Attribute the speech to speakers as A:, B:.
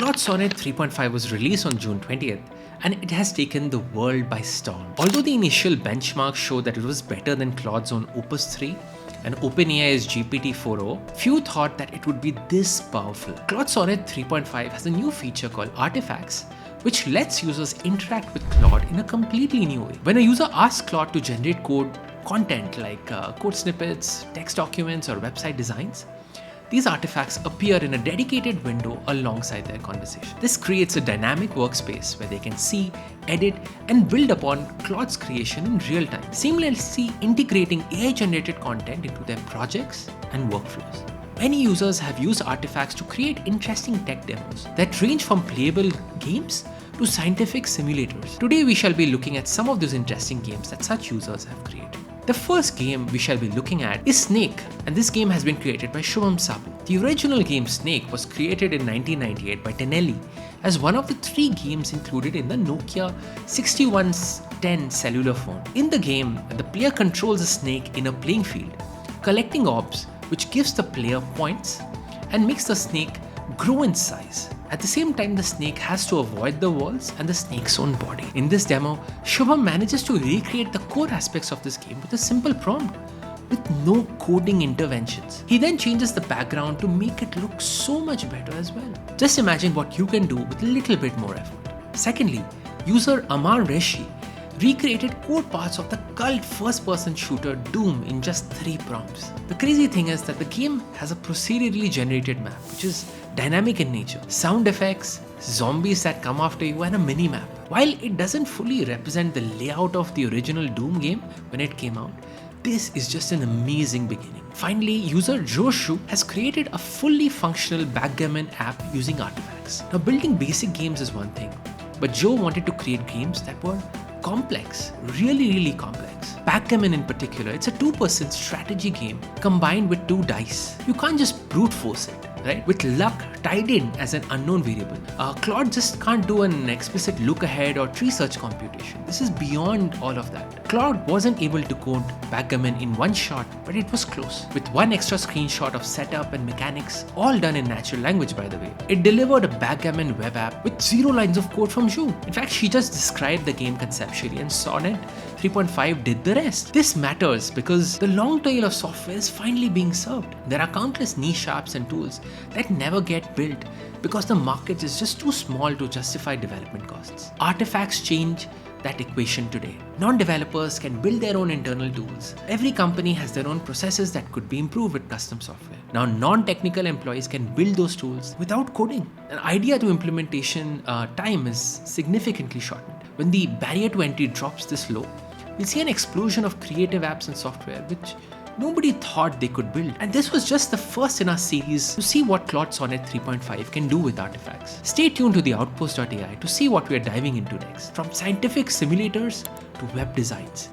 A: Claude Sonnet 3.5 was released on June 20th, and it has taken the world by storm. Although the initial benchmarks showed that it was better than Claude's own Opus 3 and OpenAI's GPT-4o, few thought that it would be this powerful. Claude Sonnet 3.5 has a new feature called Artifacts, which lets users interact with Claude in a completely new way. When a user asks Claude to generate content like code snippets, text documents, or website designs, these artifacts appear in a dedicated window alongside their conversation. This creates a dynamic workspace where they can see, edit, and build upon Claude's creation in real time, seamlessly integrating AI-generated content into their projects and workflows. Many users have used artifacts to create interesting tech demos that range from playable games to scientific simulators. Today we shall be looking at some of those interesting games that such users have created. The first game we shall be looking at is Snake, and this game has been created by Shubham Sabu. The original game Snake was created in 1998 by Tenelli as one of the 3 games included in the Nokia 6110 cellular phone. In the game, the player controls a snake in a playing field, collecting orbs which gives the player points and makes the snake grow in size. At the same time, the snake has to avoid the walls and the snake's own body. In this demo, Shubham manages to recreate the core aspects of this game with a simple prompt, with no coding interventions. He then changes the background to make it look so much better as well. Just imagine what you can do with a little bit more effort. Secondly, user Amar Reshi recreated core parts of the cult first-person shooter Doom in just 3 prompts. The crazy thing is that the game has a procedurally generated map, which is dynamic in nature, sound effects, zombies that come after you, and a mini-map. While it doesn't fully represent the layout of the original Doom game when it came out, this is just an amazing beginning. Finally, user Joshu has created a fully functional Backgammon app using artifacts. Now, building basic games is one thing, but Joe wanted to create games that were complex, really complex. Backgammon in particular, it's a 2-person strategy game combined with 2 dice. You can't just brute force it, right? With luck tied in as an unknown variable. Claude just can't do an explicit look ahead or tree search computation. This is beyond all of that. Claude wasn't able to code Backgammon in one shot, but it was close. With 1 extra screenshot of setup and mechanics, all done in natural language by the way. It delivered a Backgammon web app with 0 lines of code from Zhu. In fact, she just described the game conceptually and Sonnet 3.5 did the rest. This matters because the long tail of software is finally being served. There are countless niche apps and tools that never get built because the market is just too small to justify development costs. Artifacts change that equation today. Non-developers can build their own internal tools. Every company has their own processes that could be improved with custom software. Now, non-technical employees can build those tools without coding. An idea to implementation time is significantly shortened. When the barrier to entry drops this low, we'll see an explosion of creative apps and software which nobody thought they could build. And this was just the first in our series to see what Claude Sonnet 3.5 can do with artifacts. Stay tuned to TheOutpostai to see what we are diving into next, from scientific simulators to web designs.